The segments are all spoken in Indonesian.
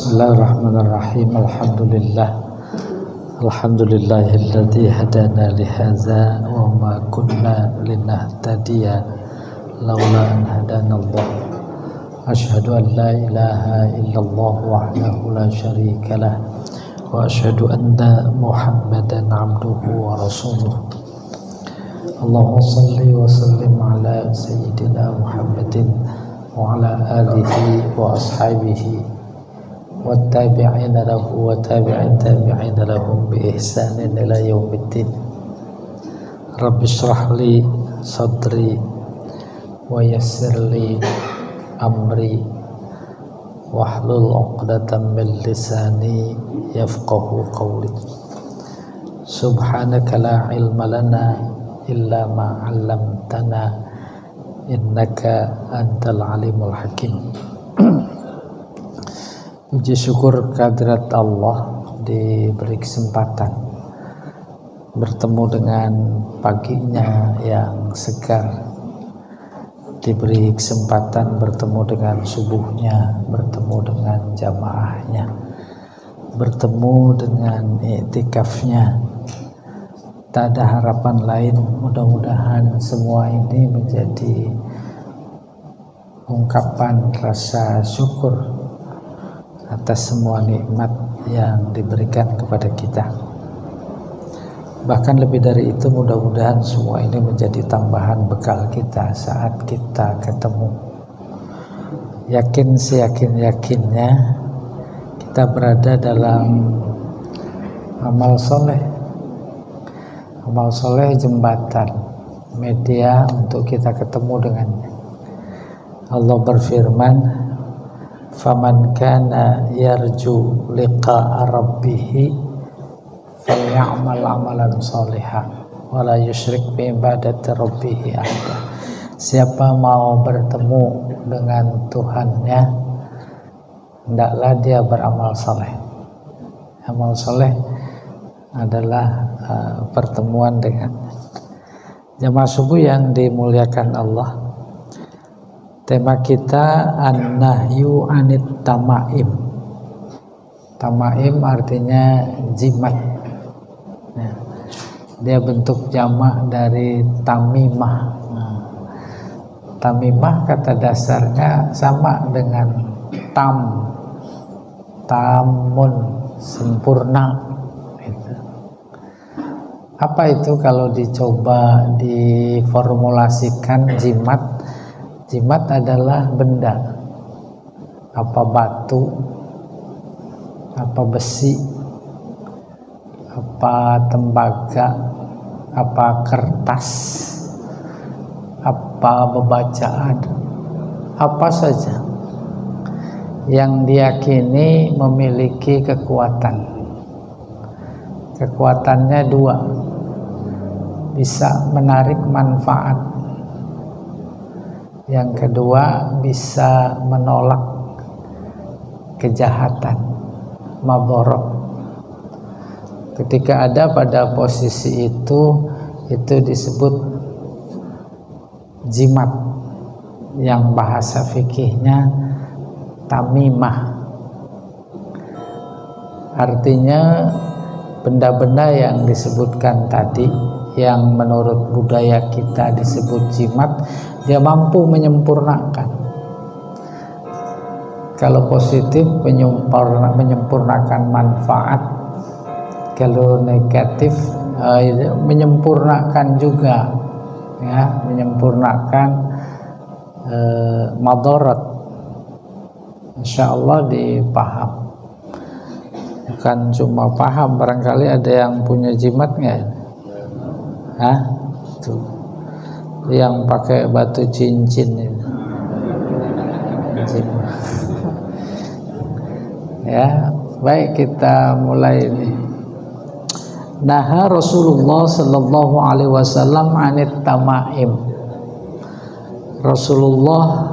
Bismillahirrahmanirrahim. Alhamdulillahilladzi hadana lihadza wa ma kunna linahtadiya laula an hadanallah. Asyhadu an la ilaha illallah wahdahu la syarika lah wa asyhadu anna Muhammadan abduhu wa rasuluh. Allahumma shalli wa sallim ala sayyidina Muhammadin wa ala alihi wa ashabihi والتابعين له وتابعين لهم بإحسان إلى يوم الدين. رب اشرح لي صدري ويسر لي أمري واحلل عقدة من لساني يفقه قولي. سبحانك لا علم لنا إلا ما علمتنا إنك أنت العليم الحكيم. Puji syukur kehadirat Allah diberi kesempatan bertemu dengan paginya yang segar, diberi kesempatan bertemu dengan subuhnya, bertemu dengan jamaahnya, bertemu dengan iktikafnya. Tak ada harapan lain, mudah-mudahan semua ini menjadi ungkapan rasa syukur atas semua nikmat yang diberikan kepada kita. Bahkan lebih dari itu, mudah-mudahan semua ini menjadi tambahan bekal kita saat kita ketemu. Yakin seyakin-yakinnya kita berada dalam amal soleh. Amal soleh jembatan, media untuk kita ketemu dengannya. Allah berfirman, faman kana yarju liqa'a rabbih falyamal amalan shalihan wa la yusyrik bi ibadati rabbih ahada. Siapa mau bertemu dengan Tuhannya, hendaklah dia beramal saleh. Amal saleh adalah pertemuan dengan jamaah subuh yang dimuliakan Allah. Tema kita an-nahyu anit tamaim. Tamaim artinya jimat. Nah, dia bentuk jamak dari tamimah. Tamimah kata dasarnya sama dengan tamun, sempurna. Apa itu kalau dicoba diformulasikan jimat? Jimat adalah benda, apa batu, apa besi, apa tembaga, apa kertas, apa bebacaan, apa saja yang diyakini memiliki kekuatan. Kekuatannya dua, bisa menarik manfaat. Yang kedua, bisa menolak kejahatan, madharat. Ketika ada pada posisi itu disebut jimat, yang bahasa fikihnya tamimah. Artinya benda-benda yang disebutkan tadi, yang menurut budaya kita disebut jimat, dia mampu menyempurnakan. Kalau positif, menyempurnakan manfaat. Kalau negatif, menyempurnakan juga, ya, menyempurnakan madharat. Insya Allah dipaham. Bukan cuma paham, barangkali ada yang punya jimat nggak? Hah? Tuh, yang pakai batu cincin itu. Ya, baik, kita mulai ini. Naha Rasulullah sallallahu alaihi wasallam anit tamaim. Rasulullah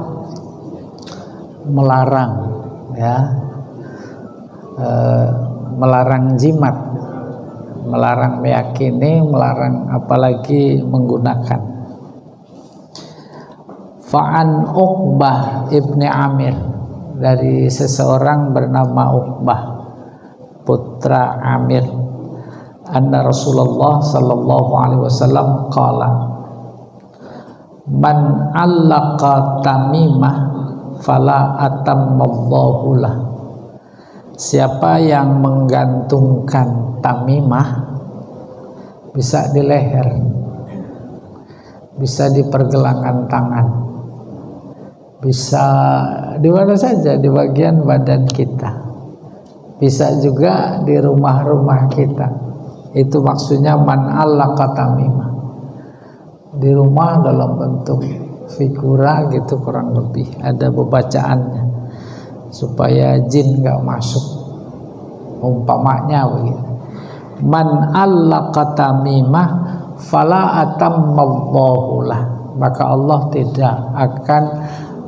melarang, ya, melarang jimat, melarang meyakini, melarang apalagi menggunakan. Fa'an Uqbah ibni Amir dari seseorang bernama Uqbah putra Amir, anna Rasulullah sallallahu alaihi wasallam qala, man allaqa tamimah fala atammallahu lah. Siapa yang menggantungkan tamimah, bisa di leher, bisa di pergelangan tangan, bisa di mana saja di bagian badan kita, bisa juga di rumah-rumah kita. Itu maksudnya man allaqa tamimah. Di rumah dalam bentuk figura gitu, kurang lebih ada pembacaannya supaya jin nggak masuk, umpamanya begitu. Man allaqa tamimah fala atammallahu lah, maka Allah tidak akan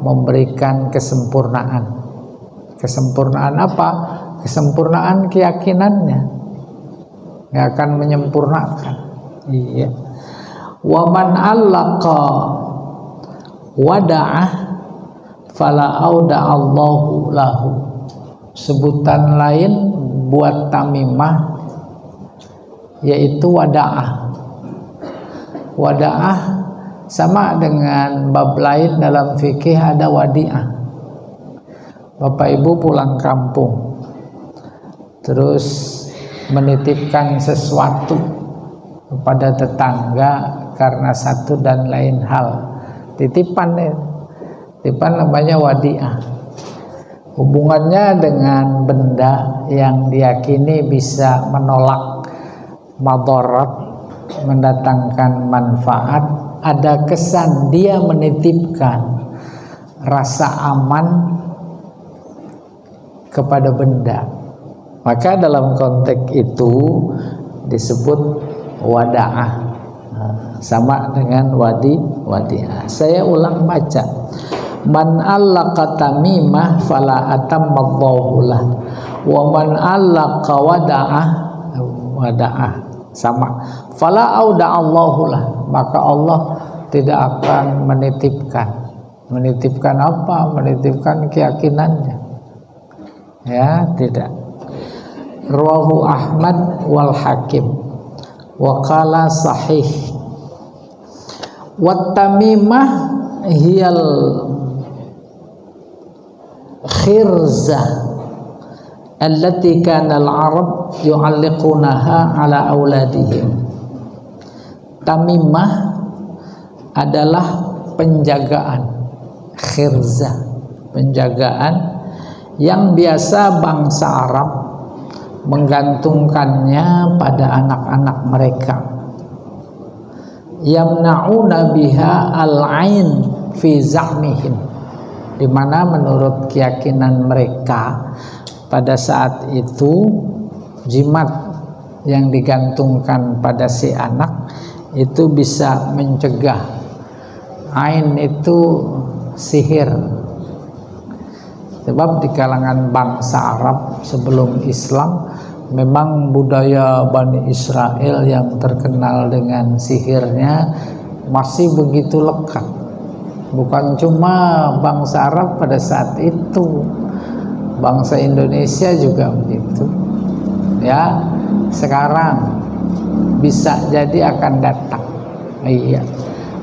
memberikan kesempurnaan. Kesempurnaan apa? Kesempurnaan keyakinannya, nggak akan menyempurnakan. Iya. Wa man allaqa wada'ah fala auda'allahu lahu. Sebutan lain buat tamimah yaitu wada'ah. Wada'ah sama dengan bab lain dalam fikih, ada wadi'ah. Bapak Ibu pulang kampung terus menitipkan sesuatu kepada tetangga karena satu dan lain hal. Titipan namanya wadi'ah. Hubungannya dengan benda yang diyakini bisa menolak madarat, mendatangkan manfaat. Ada kesan dia menitipkan rasa aman kepada benda, maka dalam konteks itu disebut wada'ah. Sama dengan wadi'ah. Saya ulang baca. Man allaqa tamimah fala atammallahu lah, wa man allaqa wada'ah sama, fala auda'allahu lah, maka Allah tidak akan menitipkan apa? Menitipkan keyakinannya, ya, tidak. Rawahu Ahmad wal Hakim wa qala sahih. Wat tamimah hiyal khirzah allati kana al-arab yu'alliqunaha ala auladihim. Tamimah adalah penjagaan, khirzah, penjagaan yang biasa bangsa Arab menggantungkannya pada anak-anak mereka. Yamna'una biha al-ain fi za'mihim, di mana menurut keyakinan mereka pada saat itu jimat yang digantungkan pada si anak itu bisa mencegah. Ain itu sihir. Sebab di kalangan bangsa Arab sebelum Islam memang budaya Bani Israel yang terkenal dengan sihirnya masih begitu lekat. Bukan cuma bangsa Arab pada saat itu, bangsa Indonesia juga begitu. Ya, sekarang bisa jadi akan datang. Iya.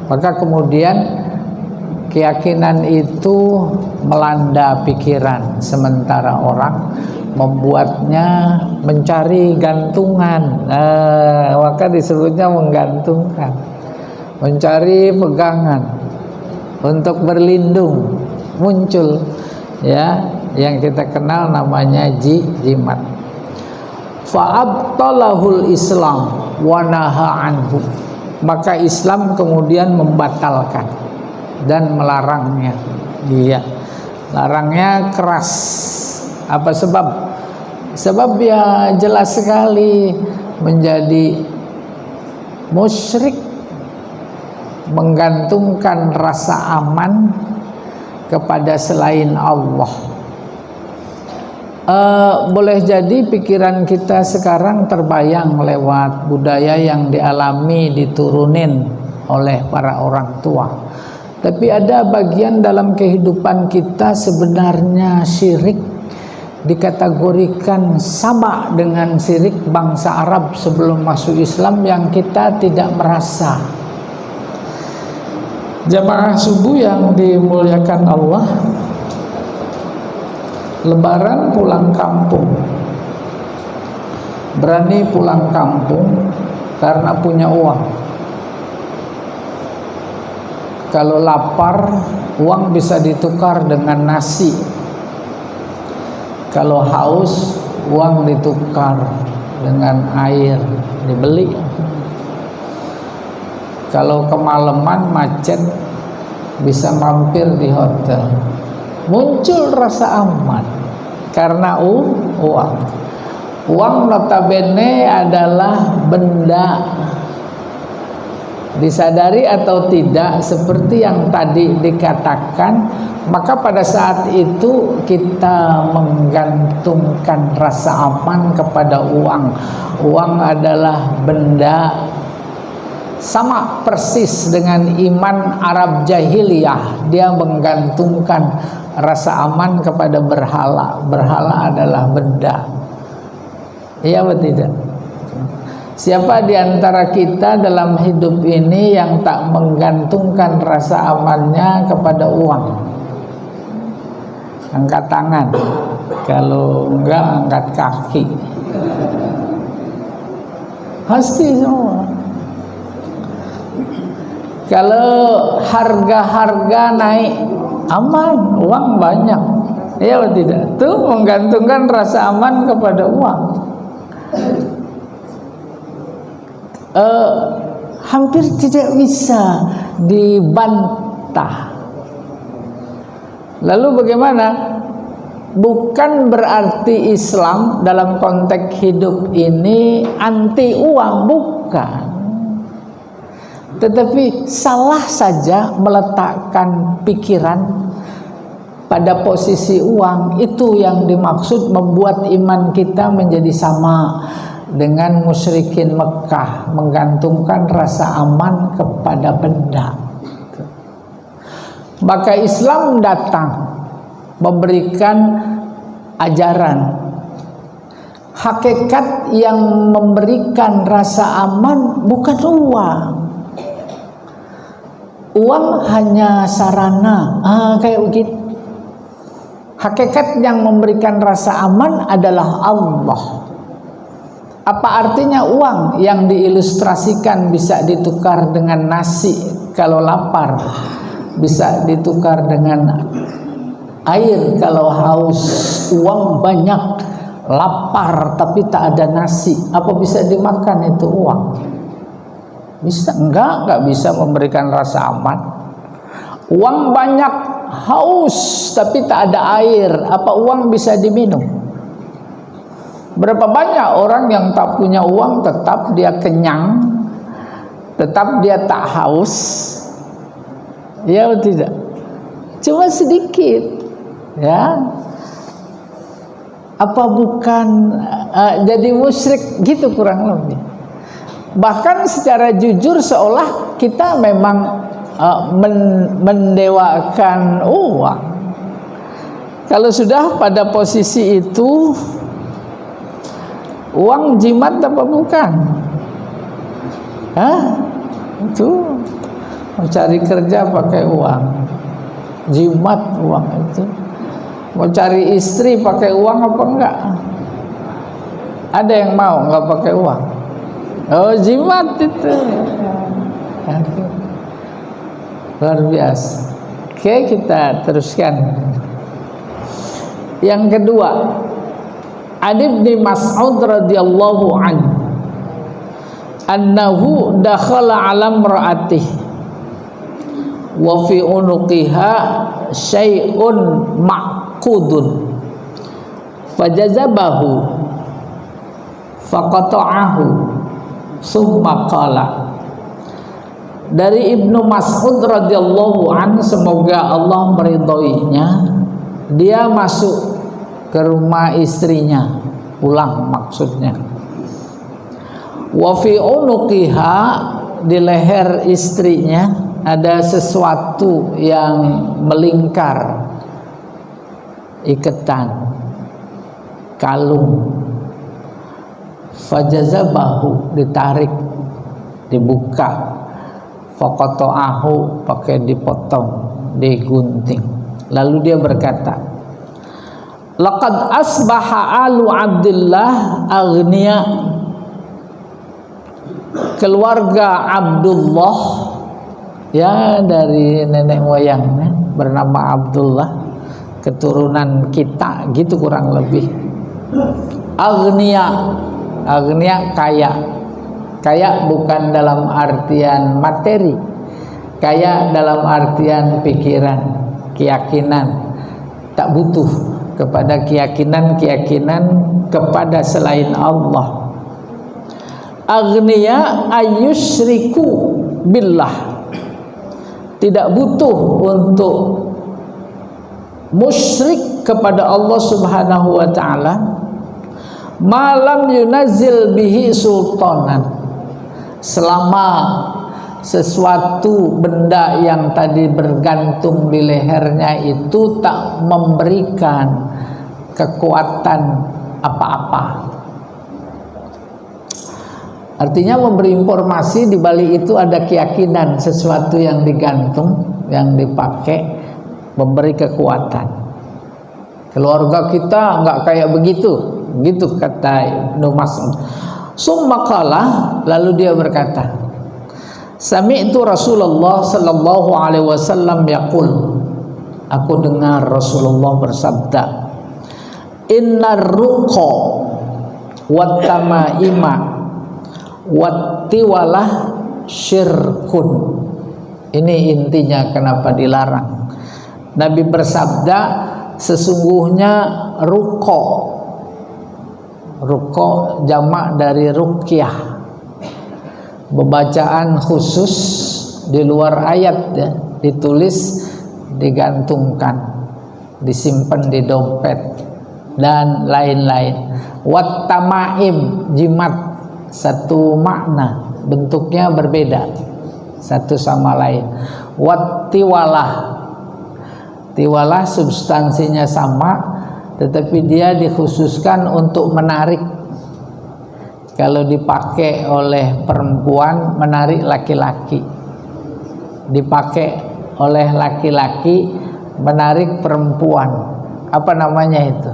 Maka kemudian keyakinan itu melanda pikiran sementara orang, membuatnya mencari gantungan. Maka disebutnya menggantungkan, mencari pegangan untuk berlindung. Muncul ya yang kita kenal namanya jimat. Fa'abtalahul Islam wa naha anhu, maka Islam kemudian membatalkan dan melarangnya. Iya, larangnya keras. Apa sebab? Sebab ya jelas sekali menjadi musyrik, menggantungkan rasa aman kepada selain Allah. Boleh jadi pikiran kita sekarang terbayang lewat budaya yang dialami, diturunin oleh para orang tua. Tapi ada bagian dalam kehidupan kita sebenarnya syirik dikategorikan sama dengan syirik bangsa Arab sebelum masuk Islam yang kita tidak merasa. Jamaah subuh yang dimuliakan Allah, Lebaran pulang kampung, berani pulang kampung karena punya uang. Kalau lapar, uang bisa ditukar dengan nasi. Kalau haus, uang ditukar dengan air, dibeli. Kalau kemalaman macet, bisa mampir di hotel. Muncul rasa aman karena uang. Uang notabene adalah benda. Disadari atau tidak, seperti yang tadi dikatakan, maka pada saat itu kita menggantungkan rasa aman kepada uang. Uang adalah benda, sama persis dengan iman Arab jahiliyah. Dia menggantungkan rasa aman kepada berhala. Berhala adalah benda. Iya atau tidak? Siapa di antara kita dalam hidup ini yang tak menggantungkan rasa amannya kepada uang? Angkat tangan. Kalau enggak, angkat kaki. Pasti semua. Kalau harga-harga naik, aman, uang banyak. Ya atau tidak? Itu menggantungkan rasa aman kepada uang. Hampir tidak bisa dibantah. Lalu bagaimana? Bukan berarti Islam dalam konteks hidup ini anti uang, bukan. Tetapi salah saja meletakkan pikiran pada posisi uang. Itu yang dimaksud membuat iman kita menjadi sama dengan musyrikin Mekah, menggantungkan rasa aman kepada benda. Maka Islam datang memberikan ajaran hakikat yang memberikan rasa aman bukan uang. Uang hanya sarana, kayak begitu. Hakikat yang memberikan rasa aman adalah Allah. Apa artinya uang yang diilustrasikan bisa ditukar dengan nasi kalau lapar, bisa ditukar dengan air kalau haus. Uang banyak, lapar tapi tak ada nasi, apa bisa dimakan itu uang? Bisa? Enggak bisa memberikan rasa aman. Uang banyak, haus tapi tak ada air, apa uang bisa diminum? Berapa banyak orang yang tak punya uang tetap dia kenyang, tetap dia tak haus? Ya atau tidak? Cuma sedikit, ya. Apa bukan jadi musyrik gitu kurang lebih? Bahkan secara jujur seolah kita memang mendewakan uang. Kalau sudah pada posisi itu, uang jimat apa bukan? Itu mau cari kerja pakai uang, jimat uang itu. Mau cari istri pakai uang apa enggak? Ada yang mau enggak pakai uang? Oh, jimat itu. Luar biasa. Oke, kita teruskan. Yang kedua, Adi bin Mas'ud radhiyallahu anhu annahu dakhala ala imra'atihi wa fi unuqiha syai'un ma'qudun fajazabahu faqata'ahu summa qala. Dari Ibnu Mas'ud radhiyallahu anhu, semoga Allah meridhoinya, dia masuk ke rumah istrinya, pulang maksudnya. Wa fi unuqiha, di leher istrinya ada sesuatu yang melingkar, iketan, kalung, fajazabahu, ditarik, dibuka, faqata'ahu, pakai dipotong, digunting. Lalu dia berkata, laqad asbaha alu Abdillah aghnia, keluarga Abdullah, ya dari nenek moyangnya bernama Abdullah, keturunan kita gitu kurang lebih. Aghnia, aghnia kaya. Kaya bukan dalam artian materi, kaya dalam artian pikiran, keyakinan, tak butuh kepada keyakinan-keyakinan kepada selain Allah. Aghnia ayyusyriku billah, tidak butuh untuk musyrik kepada Allah Subhanahu wa taala, malam yunazil bihi sultanan, selama sesuatu benda yang tadi bergantung di lehernya itu tak memberikan kekuatan apa-apa. Artinya memberi informasi di balik itu ada keyakinan sesuatu yang digantung, yang dipakai memberi kekuatan. Keluarga kita enggak kayak begitu, gitu kata Ibnu Mas'ud. Summa qala, lalu dia berkata, sami'tu Rasulullah sallallahu alaihi wasallam yaqul, aku dengar Rasulullah bersabda, innar ruqa wat tamaima wattiwalah syirkun. Ini intinya kenapa dilarang. Nabi bersabda, sesungguhnya ruqa, ruqa jamak dari ruqyah, bacaan khusus di luar ayat ya, ditulis, digantungkan, disimpan di dompet dan lain-lain. Wat tamaim, jimat, satu makna, bentuknya berbeda satu sama lain. Wat tiwalah, tiwalah substansinya sama tetapi dia dikhususkan untuk menarik. Kalau dipakai oleh perempuan menarik laki-laki, dipakai oleh laki-laki menarik perempuan. Apa namanya itu?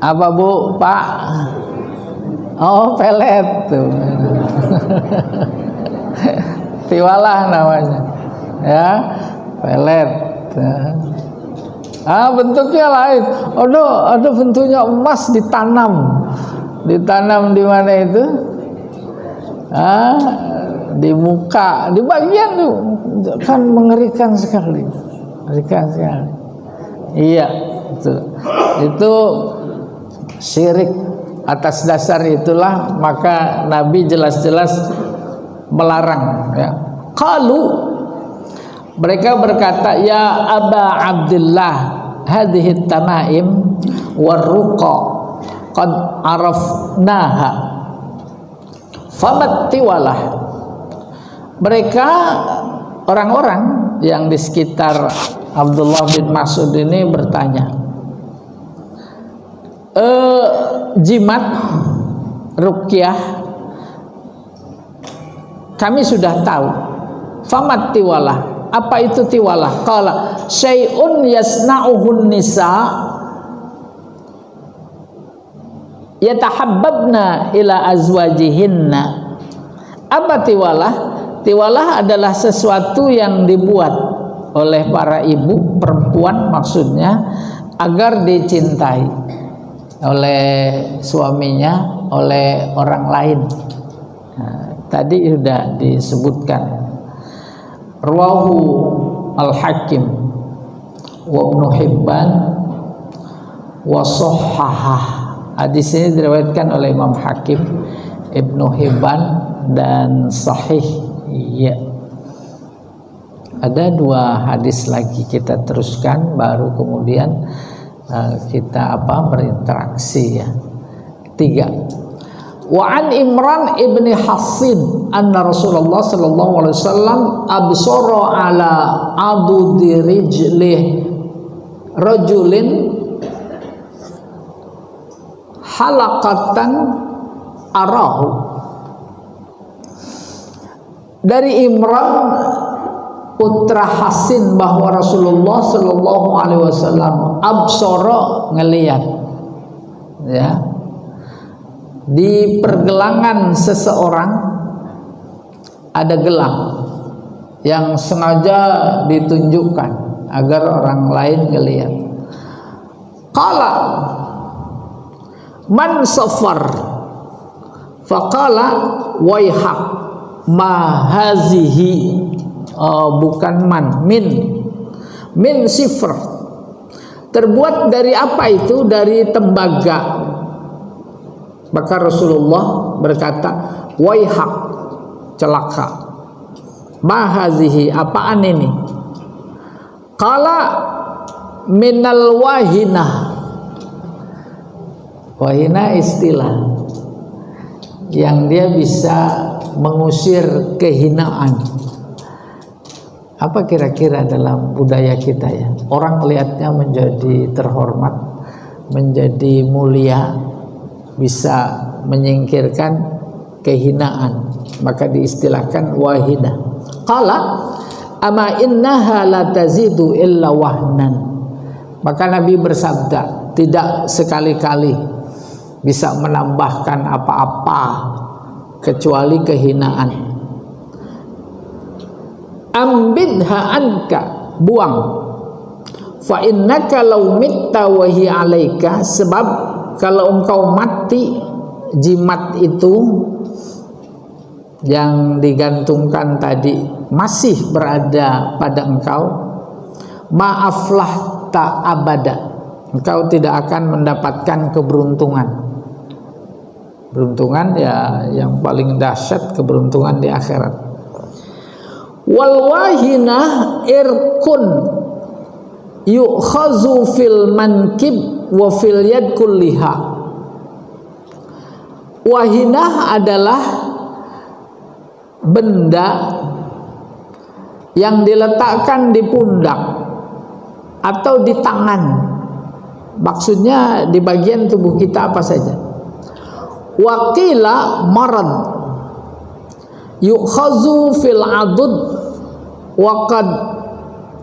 Apa Bu, Pak? Oh, pelet tuh. Tiwalah namanya. Ya, pelet. Bentuknya lain. Ada bentuknya emas ditanam. Ditanam di mana itu? Di muka, di bagian tuh. Kan mengerikan sekali. Mengerikan sekali. Iya, itu syirik. Atas dasar itulah maka Nabi jelas-jelas melarang ya. Qalu, mereka berkata, ya Aba Abdillah, hadhihi tamaim warruqa qad arafnaha famat tiwalah. Mereka orang-orang yang di sekitar Abdullah bin Mas'ud ini bertanya, jimat, ruqyah kami sudah tahu. Famat tiwalah, apa itu tiwalah? Qala syai'un yasna'uhun nisa yatahabbabna ila azwajihinna. Apa tiwalah? Tiwalah adalah sesuatu yang dibuat oleh para ibu, perempuan maksudnya, agar dicintai oleh suaminya, oleh orang lain. Tadi sudah disebutkan. Rawahu Al-Hakim wa Ibnu Hibban wa Shahhahah. Hadis ini diriwayatkan oleh Imam Hakim, Ibnu Hibban dan sahih. Ya. Ada dua hadis lagi kita teruskan baru kemudian kita berinteraksi ya. 3. Wa an Imran ibni Hassin anna Rasulullah sallallahu alaihi wasallam absara ala adudi rijlih rajulin halaqatan arahu. Dari Imran putra Hasin bahwa Rasulullah sallallahu alaihi wasallam absara, ngelihat, ya, di pergelangan seseorang ada gelang yang sengaja ditunjukkan agar orang lain ngelihat. Qala man safar faqala waihak ma hazihi, bukan man, min sifr, terbuat dari apa itu? Dari tembaga. Maka Rasulullah berkata, waihak, celaka, ma hazihi, apaan ini? Qala minal wahinah. Wahina istilah yang dia bisa mengusir kehinaan. Apa kira-kira dalam budaya kita ya? Orang melihatnya menjadi terhormat, menjadi mulia, bisa menyingkirkan kehinaan, maka diistilahkan wahina. Qala ama innaha la tazidu illa wahnan. Maka Nabi bersabda, tidak sekali-kali bisa menambahkan apa-apa kecuali kehinaan. Ambidha anka, buang. Fa innaka law mitta wa hiya 'alaika, sebab kalau engkau mati, jimat itu yang digantungkan tadi masih berada pada engkau, maaflah tak abada, engkau tidak akan mendapatkan keberuntungan. Beruntungan ya yang paling dahsyat, keberuntungan di akhirat. Wal wahinah irkun yu'khazu fil mankib wa fil yad kulliha. Wahinah adalah benda yang diletakkan di pundak atau di tangan. Maksudnya di bagian tubuh kita apa saja. Waqila marad yu'khazu fil adud wa qad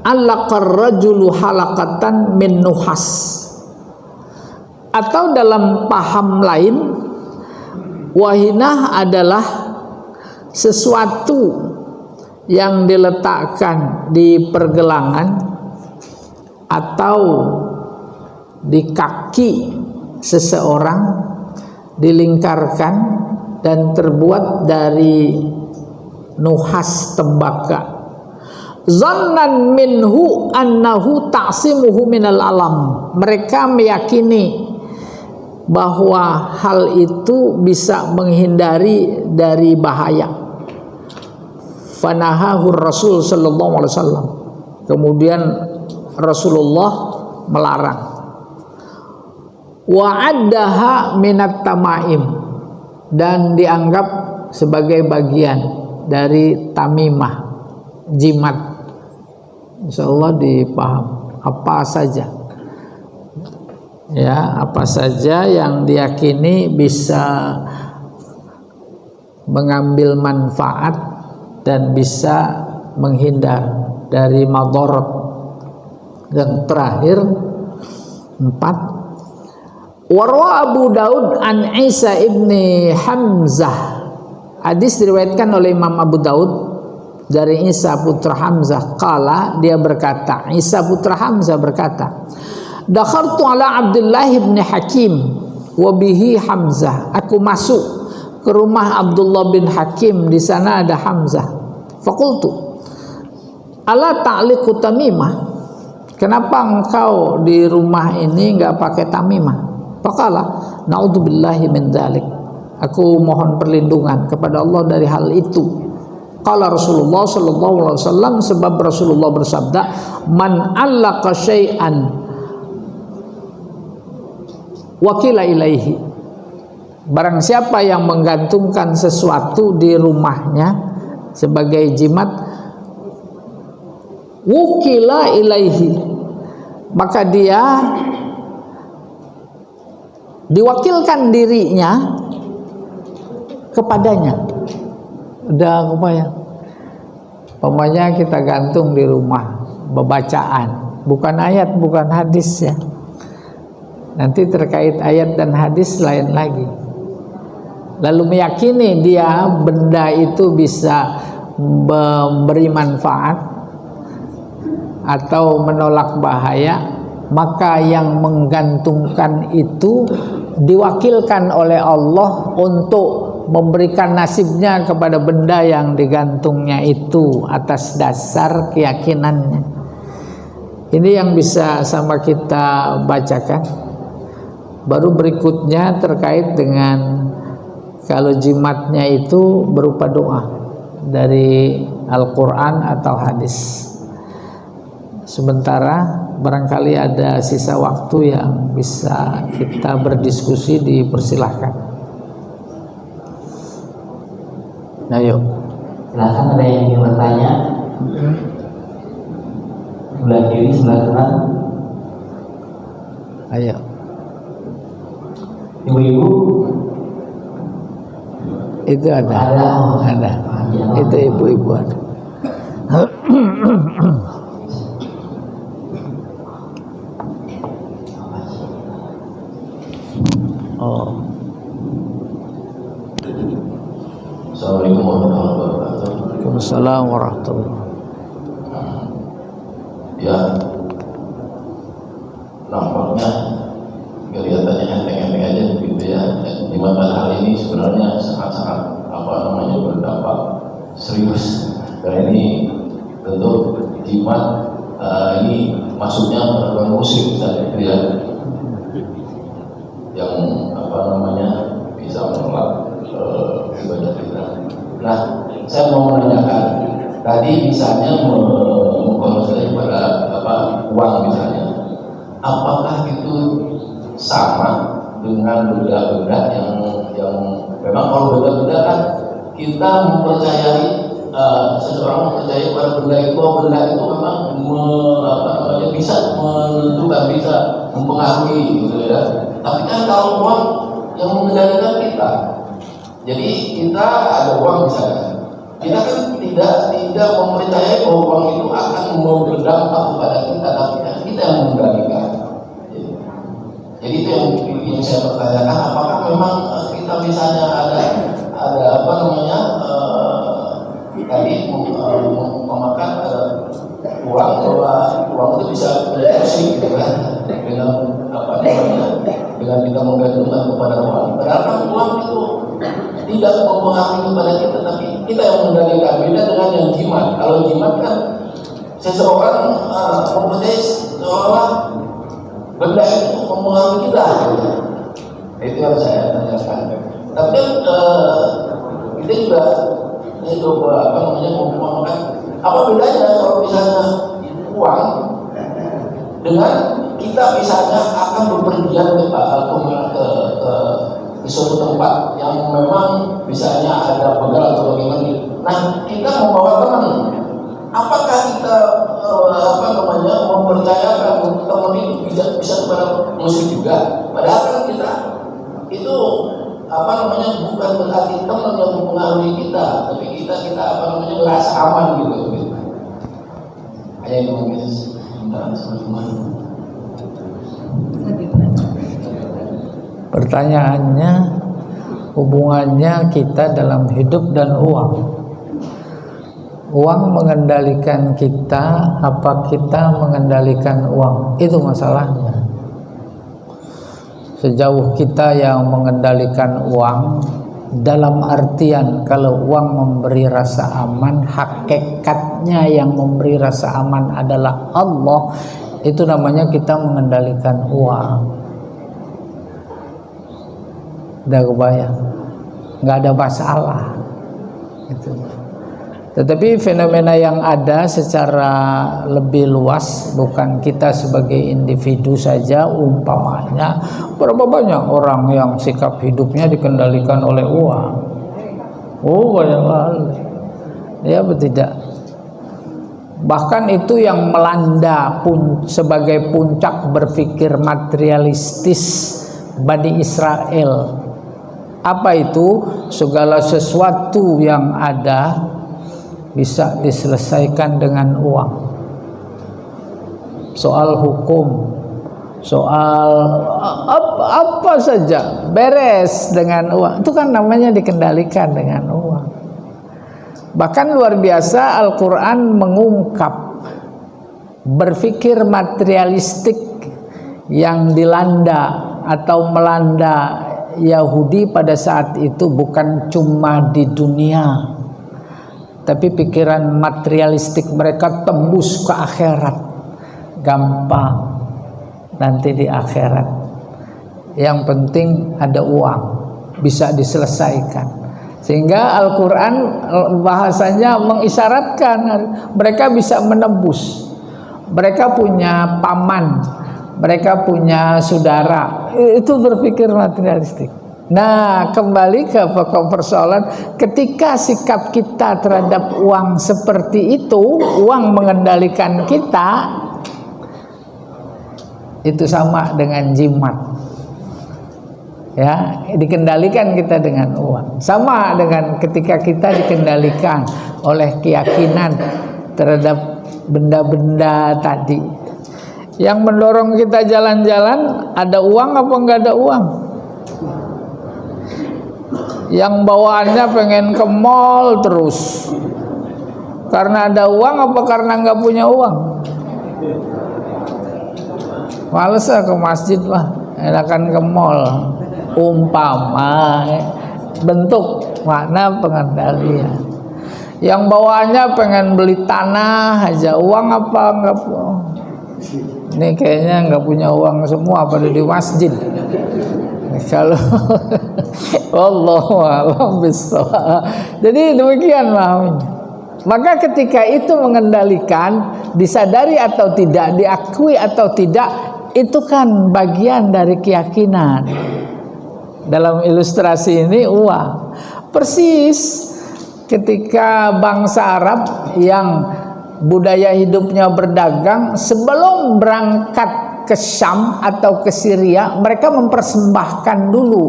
allaqar rajulu halaqatan min nuhas. Atau dalam paham lain, wahinah adalah sesuatu yang diletakkan di pergelangan atau di kaki seseorang, dilingkarkan dan terbuat dari nuhas, tembaga. Zannan minhu annahu ta'simuhu minal alam. Mereka meyakini bahwa hal itu bisa menghindari dari bahaya. Fanahahu Rasul sallallahu alaihi wasallam. Kemudian Rasulullah melarang. Wa'addaha minat tamaim, dan dianggap sebagai bagian dari tamimah, jimat. Insyaallah dipaham apa saja, ya, apa saja yang diyakini bisa mengambil manfaat dan bisa menghindar dari madarat. Yang terakhir 4, Warwa Abu Daud an Isa ibni Hamzah. Hadis diriwayatkan oleh Imam Abu Daud dari Isa putra Hamzah. Qala, dia berkata, Isa putra Hamzah berkata, dakhartu ala Abdullah ibn Hakim wa bihi Hamzah. Aku masuk ke rumah Abdullah bin Hakim, di sana ada Hamzah. Faqultu ala ta'liqu tamimah, kenapa engkau di rumah ini enggak pakai tamimah? Faqala na'udzubillahi min dzalik, aku mohon perlindungan kepada Allah dari hal itu. Qala Rasulullah sallallahu alaihi wasallam, sebab Rasulullah bersabda, man allaqa syai'an wakila ilaihi, Barang siapa yang menggantungkan sesuatu di rumahnya sebagai jimat, wukila ilaihi, maka dia diwakilkan dirinya kepadanya. Udah kebayang? Pokoknya kita gantung di rumah bacaan, bukan ayat, bukan hadis ya. Nanti terkait ayat dan hadis lain lagi. Lalu meyakini dia benda itu bisa memberi manfaat atau menolak bahaya, maka yang menggantungkan itu diwakilkan oleh Allah untuk memberikan nasibnya kepada benda yang digantungnya itu atas dasar keyakinannya. Ini yang bisa sama kita bacakan. Baru berikutnya terkait dengan kalau jimatnya itu berupa doa dari Al-Quran atau hadis. Sementara barangkali ada sisa waktu yang bisa kita berdiskusi, dipersilahkan. Nah yuk, silahkan ada yang ingin bertanya. Sebelah kiri, sebelah kanan. Ayo. Ibu-ibu itu ada. Itu ibu-ibu ada. Oh. Assalamualaikum warahmatullahi wabarakatuh. Waalaikumsalam warahmatullahi wabarakatuh. Ya, nampaknya kelihatannya enteng-enteng aja begitu ya. Jimat pada hal ini sebenarnya sangat-sangat berdampak serius. Karena ini tentu jimat ini maksudnya perempuan musik gitu ya, yang bisa menolak ibadah kita. Nah, saya mau menanyakan tadi misalnya mengkonsumsi pada uang misalnya, apakah itu sama dengan benda-benda yang memang kalau benda-benda kan kita mempercayai, seseorang mempercayai pada benda itu memang bisa menentukan, bisa mempengaruhi gitu ya. Tapi kan kalau uang yang mengendalikan kita, jadi kita ada uang misalnya, kita kan tidak mempercayai bahwa uang itu akan berdampak kepada kita, tapi kan kita yang mengendalikan. Jadi itu yang saya pertanyakan, apakah memang kita misalnya ada tadi memakan uang, bahwa uang itu bisa bereaksi gitu kan, dengan kita menggantungkan kepada uang. Padahal kan uang itu tidak mempengaruhi kepada kita, tapi kita yang mengendalikan. Beda dengan yang jimat. Kalau jimat kan seseorang mempercayai seolah benda itu mempengaruhi kita. Itu yang saya tanyakan. Tapi kita juga memakan apa bedanya kalau misalnya uang dengan kita misalnya akan bepergian ke suatu tempat yang memang misalnya ada begal atau bagaimana. Nah, kita membawa teman. Apakah kita mempercayakan teman itu bisa kepada musik juga? Padahal kan kita itu bukan berarti teman yang mempengaruhi kita, tapi kita merasa aman gitu. Hanya itu mungkin. Pertanyaannya, hubungannya kita dalam hidup dan uang. Uang mengendalikan kita, apa kita mengendalikan uang? Itu masalahnya. Sejauh kita yang mengendalikan uang, dalam artian kalau uang memberi rasa aman, hakikatnya yang memberi rasa aman adalah Allah, itu namanya kita mengendalikan uang. Udah kebayang? Nggak ada masalah gitu. Tetapi fenomena yang ada secara lebih luas, bukan kita sebagai individu saja, umpamanya berapa banyak orang yang sikap hidupnya dikendalikan oleh uang. Oh, banyak hal. Ya, betul tidak? Bahkan itu yang melanda sebagai puncak berpikir materialistis Bani Israel. Apa itu? Segala sesuatu yang ada bisa diselesaikan dengan uang. Soal hukum, soal apa saja beres dengan uang. Itu kan namanya dikendalikan dengan uang. Bahkan luar biasa, Al-Quran mengungkap berpikir materialistik yang dilanda atau melanda Yahudi pada saat itu bukan cuma di dunia, tapi pikiran materialistik mereka tembus ke akhirat. Gampang nanti di akhirat. Yang penting ada uang, bisa diselesaikan. Sehingga Al-Quran bahasanya mengisyaratkan mereka bisa menembus. Mereka punya paman, mereka punya saudara. Itu berpikir materialistik. Nah, kembali ke pokok persoalan, ketika sikap kita terhadap uang seperti itu, uang mengendalikan kita, itu sama dengan jimat. Ya, dikendalikan kita dengan uang. Sama dengan ketika kita dikendalikan oleh keyakinan terhadap benda-benda tadi. Yang mendorong kita jalan-jalan, ada uang apa enggak ada uang? Yang bawaannya pengen ke mall terus karena ada uang apa karena nggak punya uang? Males ke masjid lah, enakan ke mall. Umpama bentuk makna pengendalian. Yang bawaannya pengen beli tanah aja, uang apa nggak? Ini kayaknya nggak punya uang semua pada di masjid. Kalau Wallahu a'lam bishawab. Jadi demikian pahamnya. Maka ketika itu mengendalikan, disadari atau tidak, diakui atau tidak, itu kan bagian dari keyakinan. Dalam ilustrasi ini uang. Persis ketika bangsa Arab yang budaya hidupnya berdagang, sebelum berangkat ke Syam atau ke Syria, mereka mempersembahkan dulu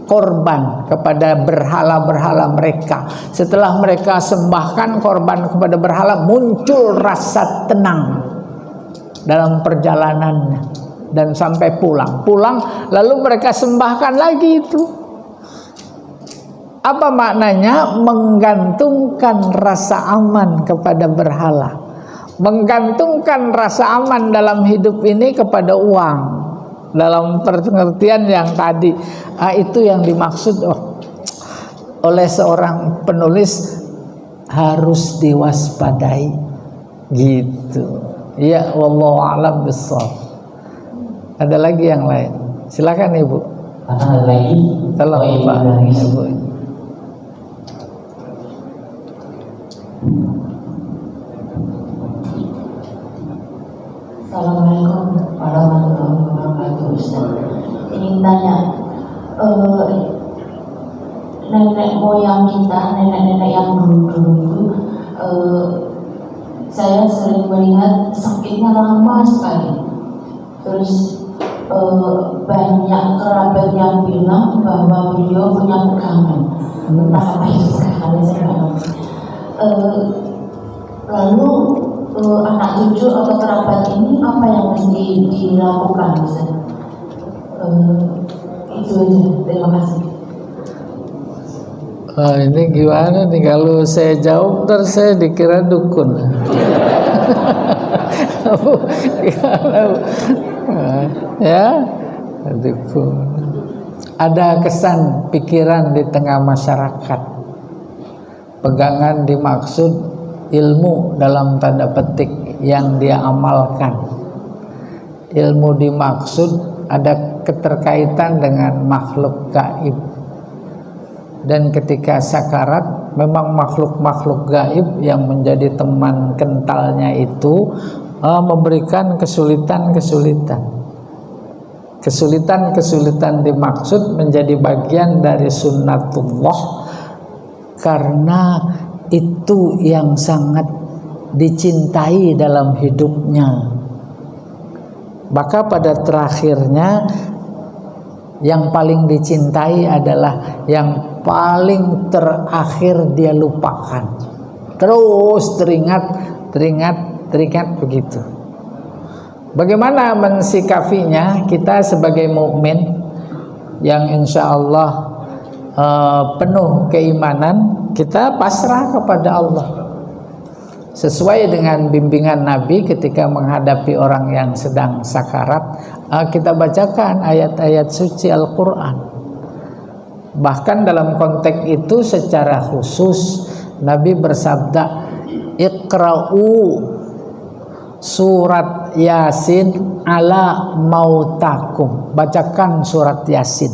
korban kepada berhala-berhala mereka. Setelah mereka sembahkan korban kepada berhala, muncul rasa tenang dalam perjalanannya dan sampai pulang lalu mereka sembahkan lagi itu. Apa maknanya? Menggantungkan rasa aman kepada berhala, menggantungkan rasa aman dalam hidup ini kepada uang, dalam pengertian yang tadi. Itu yang dimaksud oleh seorang penulis, harus diwaspadai gitu ya. Wallahu a'lam bishawab. Ada lagi yang lain, silakan Ibu. Ada lagi? Tolong Pak Ibu. Assalamualaikum warahmatullahi wabarakatuh. Ustaz, ingin tanya, nenek moyang kita, nenek-nenek yang dulu-dulu, saya sering melihat sakitnya lama sekali. Terus banyak kerabat yang bilang bahwa beliau punya pegangan, entah apa itu pegangan, saya nggak ngerti. Lalu anak cucu atau kerabat ini apa yang mesti dilakukan, Ustaz? Itu aja, terima kasih. Ini gimana nih, kalau saya jawab ntar saya dikira dukun. Ya, dukun. Ada kesan pikiran di tengah masyarakat. Pegangan dimaksud ilmu dalam tanda petik yang dia amalkan. Ilmu dimaksud ada keterkaitan dengan makhluk gaib. dan ketika sakarat memang makhluk-makhluk gaib yang menjadi teman kentalnya itu memberikan kesulitan dimaksud menjadi bagian dari sunnatullah, karena itu yang sangat dicintai dalam hidupnya. Maka pada terakhirnya yang paling dicintai adalah yang paling terakhir dia lupakan. Terus teringat begitu. Bagaimana mensikapinya kita sebagai mukmin yang insya Allah penuh keimanan, kita pasrah kepada Allah sesuai dengan bimbingan Nabi ketika menghadapi orang yang sedang sakarat. Kita bacakan ayat-ayat suci Al-Quran. Bahkan dalam konteks itu secara khusus Nabi bersabda, Iqra'u surat Yasin ala mautakum. Bacakan surat Yasin.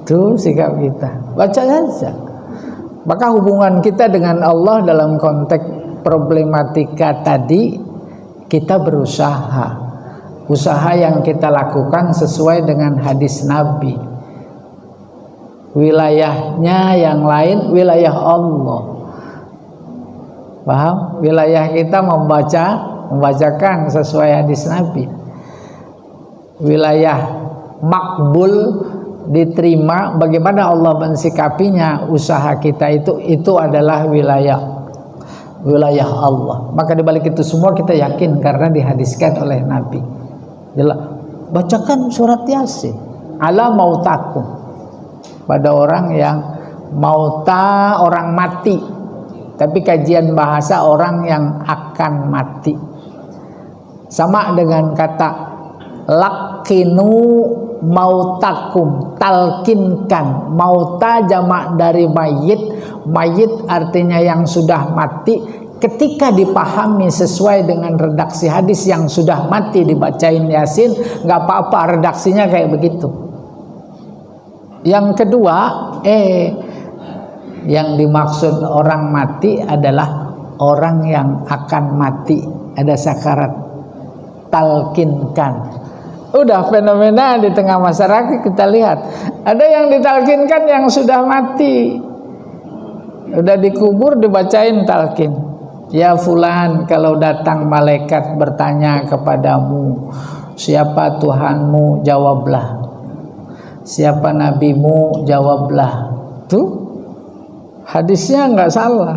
Itu sikap kita, baca saja. Maka hubungan kita dengan Allah dalam konteks problematika tadi, kita usaha yang kita lakukan sesuai dengan hadis Nabi. Wilayahnya yang lain wilayah Allah. Paham? Wilayah kita membacakan sesuai hadis Nabi. Wilayah makbul, diterima, bagaimana Allah mensikapinya usaha kita itu adalah wilayah Allah. Maka dibalik itu semua kita yakin karena dihadiskan oleh Nabi. Bacakan surat Yasin ala mautakum, pada orang yang mauta, orang mati, tapi kajian bahasa orang yang akan mati. Sama dengan kata lakinu mautakum, talkinkan. Mauta jamak dari mayit. Mayit artinya yang sudah mati. Ketika dipahami sesuai dengan redaksi hadis yang sudah mati, dibacain Yasin, nggak apa-apa, redaksinya kayak begitu. Yang kedua, yang dimaksud orang mati adalah orang yang akan mati, ada sakarat. Talkinkan. Udah fenomena di tengah masyarakat kita lihat. Ada yang ditalkinkan yang sudah mati. Udah dikubur dibacain talkin. Ya fulan, kalau datang malaikat bertanya kepadamu, siapa Tuhanmu? Jawablah. Siapa nabimu? Jawablah. Tuh hadisnya nggak salah.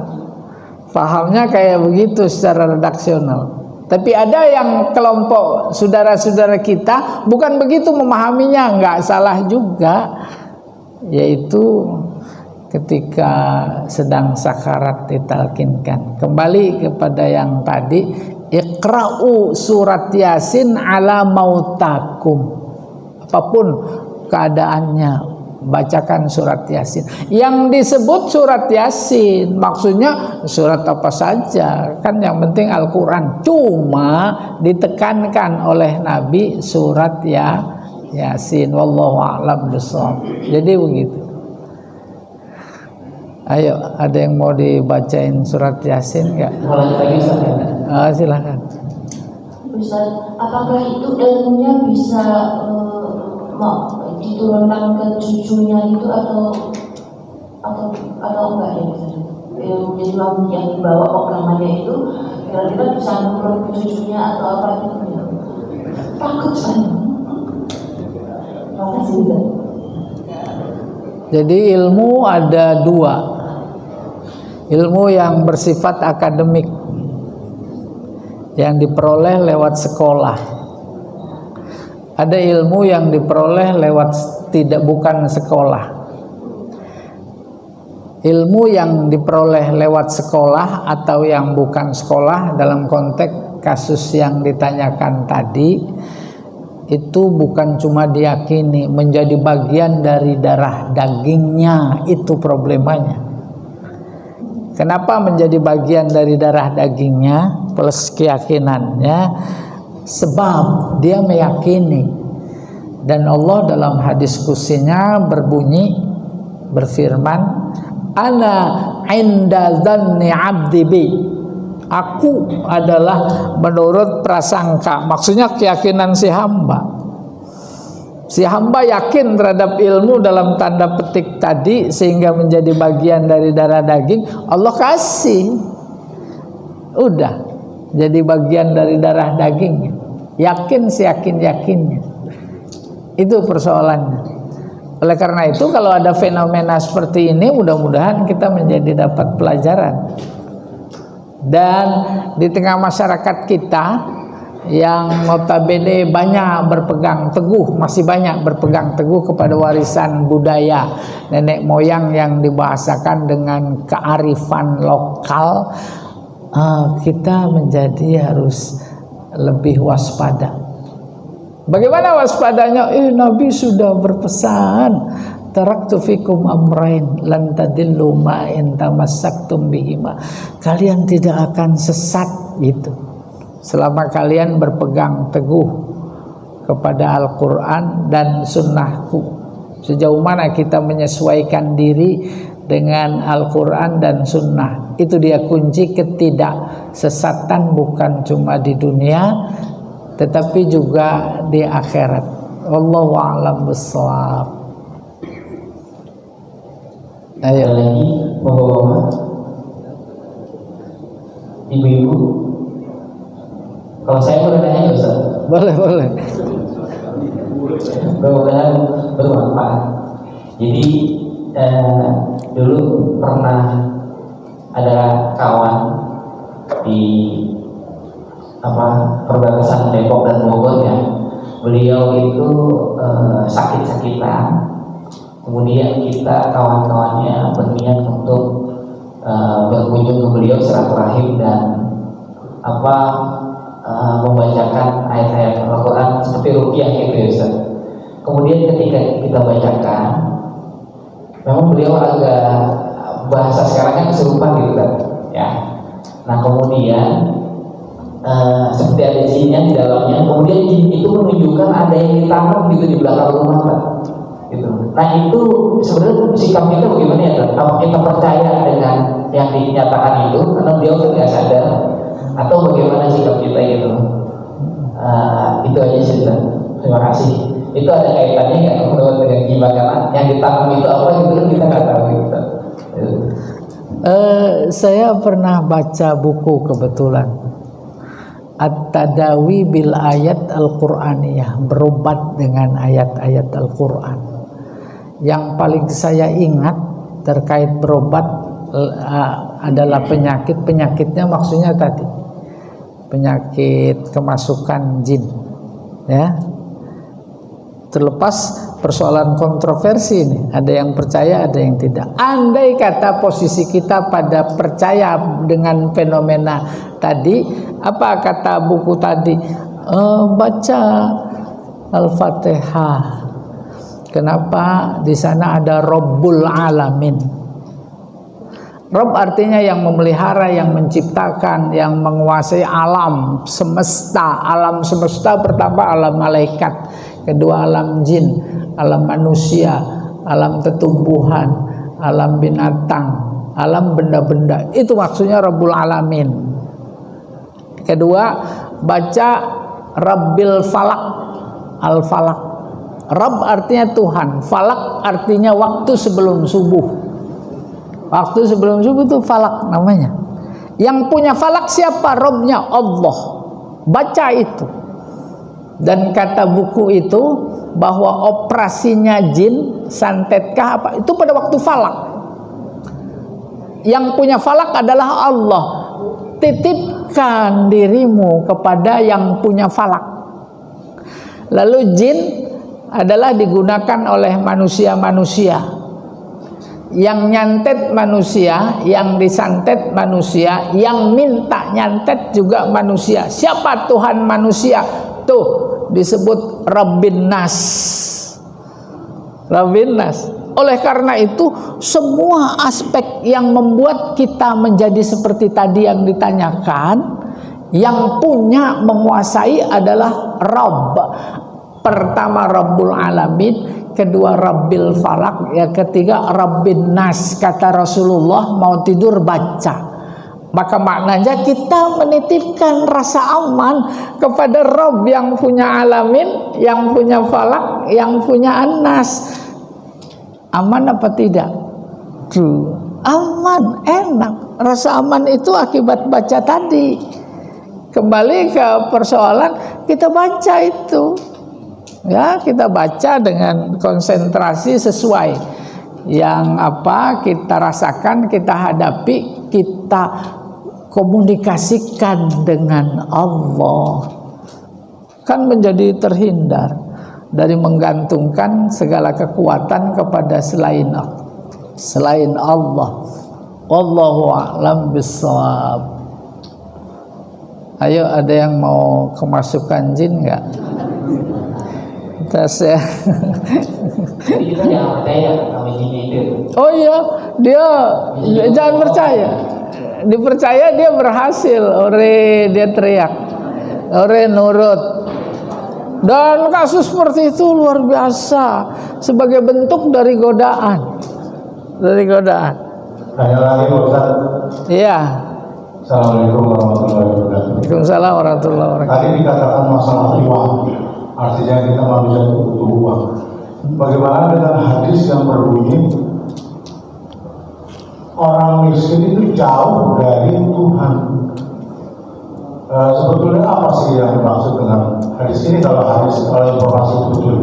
Pahamnya kayak begitu secara redaksional. Tapi ada yang kelompok saudara-saudara kita bukan begitu memahaminya, nggak salah juga, yaitu ketika sedang sakarat ditalkinkan. Kembali kepada yang tadi, Iqra'u surat Yasin ala mautakum. Apapun keadaannya, bacakan surat Yasin. Yang disebut surat Yasin maksudnya surat apa saja, kan yang penting Al-Quran. Cuma ditekankan oleh Nabi surat Yasin. Wallahu a'lam bishawab. Jadi begitu. Ayo, ada yang mau dibacain surat Yasin enggak? Silakan. Ustaz, apakah itu ilmunya bisa diturunkan ke cucunya itu atau enggak ya? Jadi yang dibawa programannya itu kira-kira bisa menurun ke cucunya atau apa gitu ya? Takut saya. Makasih. Jadi ilmu ada dua. Ilmu yang bersifat akademik yang diperoleh lewat sekolah. Ada ilmu yang diperoleh lewat bukan sekolah. Ilmu yang diperoleh lewat sekolah atau yang bukan sekolah dalam konteks kasus yang ditanyakan tadi, itu bukan cuma diyakini, menjadi bagian dari darah dagingnya. Itu problemanya. Kenapa menjadi bagian dari darah dagingnya plus keyakinannya? Sebab dia meyakini. Dan Allah dalam hadis kursinya berbunyi, berfirman, ana inda dzanni 'abdi bi. Aku adalah menurut prasangka, maksudnya keyakinan si hamba. Si hamba yakin terhadap ilmu dalam tanda petik tadi sehingga menjadi bagian dari darah daging, Allah kasih. Udah jadi bagian dari darah dagingnya. Yakin seyakin-yakinnya. Itu persoalannya. Oleh karena itu kalau ada fenomena seperti ini, mudah-mudahan kita menjadi dapat pelajaran. Dan di tengah masyarakat kita yang notabene banyak berpegang teguh, masih banyak berpegang teguh kepada warisan budaya nenek moyang yang dibahasakan dengan kearifan lokal, kita menjadi harus lebih waspada. Bagaimana waspadanya? Nabi sudah berpesan, taraktu fikum amrain lan tadillu ma in tamassaktum bihima. Kalian tidak akan sesat gitu selama kalian berpegang teguh kepada Al-Quran dan sunnahku. Sejauh mana kita menyesuaikan diri dengan Al-Quran dan sunnah, itu dia kunci ketidaksesatan, bukan cuma di dunia tetapi juga di akhirat. Wallahu a'lam bishawab. Ayo lagi, bapak-bapak, ibu-ibu. Kalau saya boleh nanya, Ustaz? Boleh. Mudah-mudahan bermanfaat. Jadi dulu pernah ada kawan di perbatasan Depok dan Bogor ya. Beliau itu sakit-sakitan. Kemudian kita kawan-kawannya berniat untuk berkunjung ke beliau silaturahim dan membacakan ayat-ayat Al-Quran seperti ruqyah gitu ya Ustaz. Kemudian ketika kita bacakan, memang beliau agak bahasa sekarangnya kesurupan gitu kan ya. Nah kemudian seperti ada jinnya di dalamnya. Kemudian jin itu menunjukkan ada yang ditanam gitu di belakang rumah kan gitu. Nah itu sebenarnya sikap kita bagaimana ya? Apa kita percaya dengan yang dinyatakan itu karena beliau tidak sadar, atau bagaimana sikap kita gitu? Itu aja sih. Terima kasih. Itu ada kaitannya nggak dengan gimana yang ditanam itu apa gitu kan kita nggak tahu gitu. Saya pernah baca buku kebetulan, At-Tadawi bil ayat Al-Qur'aniyah, berobat dengan ayat-ayat Al-Quran. Yang paling saya ingat terkait berobat adalah penyakitnya maksudnya tadi penyakit kemasukan jin ya. Terlepas persoalan kontroversi ini, ada yang percaya ada yang tidak. Andai kata posisi kita pada percaya dengan fenomena tadi, apa kata buku tadi? Baca Al-Fatihah. Kenapa? Di sana ada Rabbul Alamin. Rabb artinya yang memelihara, yang menciptakan, yang menguasai alam semesta. Alam semesta pertama alam malaikat, kedua alam jin, alam manusia, alam tetumbuhan, alam binatang, alam benda-benda. Itu maksudnya Rabbul Alamin. Kedua, baca Rabbil Falak, Al-Falak. Rabb artinya Tuhan, Falak artinya waktu sebelum subuh. Waktu sebelum subuh itu falak namanya. Yang punya falak siapa? Robnya Allah. Baca itu. Dan kata buku itu bahwa operasinya jin, santetkah apa itu pada waktu falak. Yang punya falak adalah Allah. Titipkan dirimu kepada yang punya falak. Lalu jin adalah digunakan oleh manusia-manusia. Yang nyantet manusia, yang disantet manusia, yang minta nyantet juga manusia. Siapa Tuhan manusia? Tuh disebut Rabbin Nas. Rabbin Nas. Oleh karena itu semua aspek yang membuat kita menjadi seperti tadi yang ditanyakan, yang punya menguasai adalah Rabb. Pertama Rabbul Alamin, kedua Rabbil Falak, yang ketiga Rabbin Nas. Kata Rasulullah, mau tidur baca. Maka maknanya kita menitipkan rasa aman kepada Rabb yang punya alamin, yang punya falak, yang punya An-Nas. Aman apa tidak? Aman, enak. Rasa aman itu akibat baca tadi. Kembali ke persoalan, kita baca itu. Ya, kita baca dengan konsentrasi sesuai yang apa kita rasakan, kita hadapi, kita komunikasikan dengan Allah, kan menjadi terhindar dari menggantungkan segala kekuatan kepada selain Allah. Wallahu a'lam bissawab. Ayo, ada yang mau kemasukan jin nggak? Tes ya. Jadi kita jangan percaya sama jin itu. Oh iya, dia jangan percaya. Dipercaya dia berhasil, ore dia teriak, ore nurut. Dan kasus seperti itu luar biasa sebagai bentuk dari godaan. Tanya lagi Pak Ustaz. Iya. Assalamualaikum warahmatullahi wabarakatuh. Waalaikumsalam warahmatullahi wabarakatuh. Tadi dikatakan masalah uang, artinya kita manusia itu butuh uang. Bagaimana dengan hadis yang berbunyi orang miskin itu jauh dari Tuhan? Sebetulnya apa sih yang dimaksud dengan hadis ini, kalau informasi itu betul?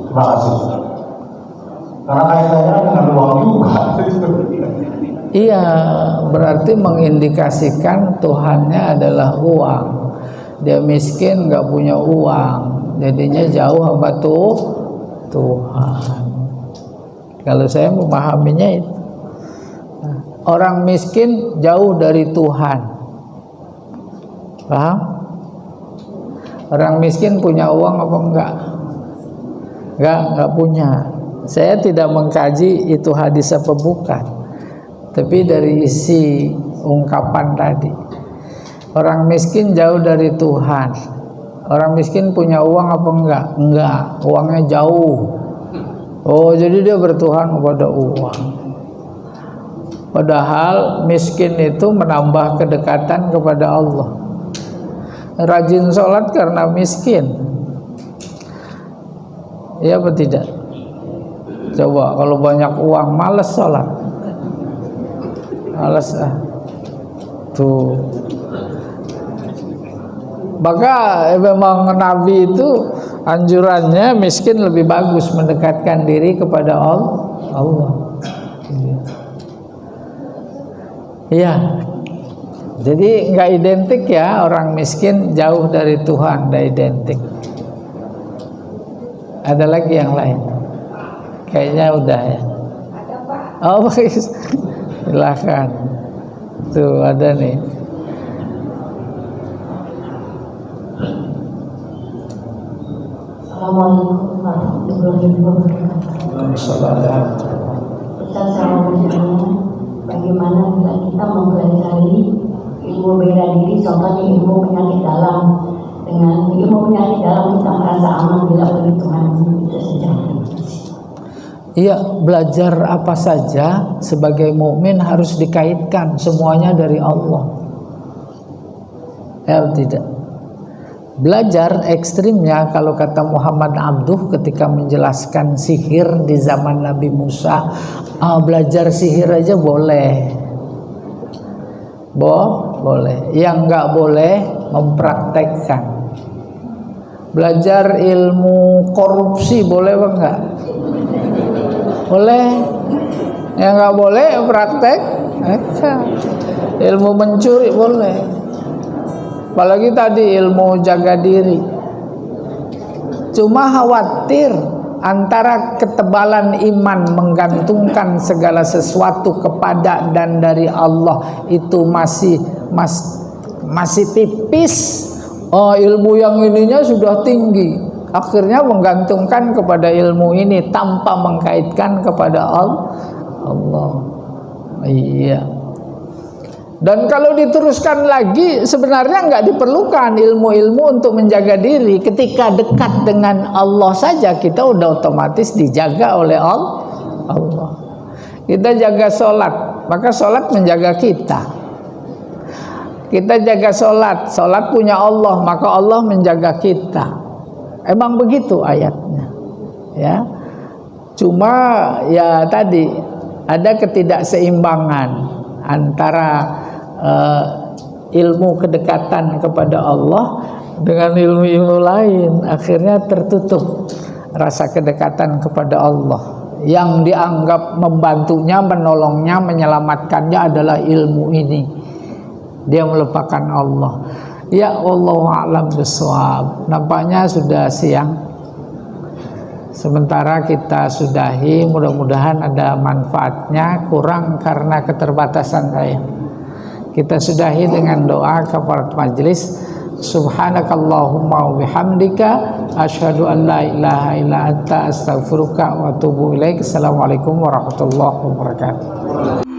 Terima kasih. Karena kaitannya dengan uang juga. Iya, berarti mengindikasikan Tuhannya adalah uang. Dia miskin, nggak punya uang, jadinya jauh sama Tuhan. Kalau saya memahaminya itu, orang miskin jauh dari Tuhan. Paham? Orang miskin punya uang apa enggak? Enggak punya. Saya tidak mengkaji itu hadis apa bukan, tapi dari isi ungkapan tadi, orang miskin jauh dari Tuhan. Orang miskin punya uang apa enggak? Enggak, uangnya jauh. Oh, jadi dia bertuhan kepada uang. Padahal miskin itu menambah kedekatan kepada Allah. Rajin sholat karena miskin. Iya apa tidak? Coba kalau banyak uang malas sholat. Malas tuh. Maka memang Nabi itu anjurannya miskin lebih bagus, mendekatkan diri kepada Allah. Iya. Jadi nggak identik ya, orang miskin jauh dari Tuhan, nggak identik. Ada lagi yang lain? Kayaknya udah ya. Oh, silakan. Tuh ada nih. Assalamualaikum warahmatullahi wabarakatuh. Ustaz, saya mau bertanya, bagaimana bila kita mempelajari ilmu bela diri, contohnya ilmu penyakit dalam. Dengan ilmu penyakit dalam kita merasa aman bila perhitungan itu saja. Iya, belajar apa saja sebagai mukmin harus dikaitkan semuanya dari Allah. Ya tidak. Belajar ekstrimnya, kalau kata Muhammad Abduh ketika menjelaskan sihir di zaman Nabi Musa, belajar sihir aja boleh. Boleh. Yang nggak boleh mempraktekkan. Belajar ilmu korupsi boleh apa enggak? Boleh. Yang nggak boleh praktek. Ilmu mencuri boleh. Apalagi tadi ilmu jaga diri. Cuma khawatir antara ketebalan iman menggantungkan segala sesuatu kepada dan dari Allah itu masih tipis. Oh, ilmu yang ininya sudah tinggi, akhirnya menggantungkan kepada ilmu ini tanpa mengkaitkan kepada Allah. Iya. Dan kalau diteruskan lagi, sebenarnya nggak diperlukan ilmu-ilmu untuk menjaga diri. Ketika dekat dengan Allah saja, kita udah otomatis dijaga oleh Allah. Kita jaga sholat, maka sholat menjaga kita. Kita jaga sholat, sholat punya Allah, maka Allah menjaga kita. Emang begitu ayatnya, ya. Cuma ya tadi ada ketidakseimbangan antara ilmu kedekatan kepada Allah dengan ilmu-ilmu lain, akhirnya tertutup rasa kedekatan kepada Allah. Yang dianggap membantunya, menolongnya, menyelamatkannya adalah ilmu ini. Dia melupakan Allah. Ya Allah a'lam bishawab. Nampaknya sudah siang. Sementara kita sudahi, mudah-mudahan ada manfaatnya. Kurang karena keterbatasan saya. Kita sudahi dengan doa kafarat majlis. Subhanakallahumma wa bihamdika asyhadu an la ilaha illa anta astaghfiruka wa atubu ilaik. Assalamualaikum warahmatullahi wabarakatuh.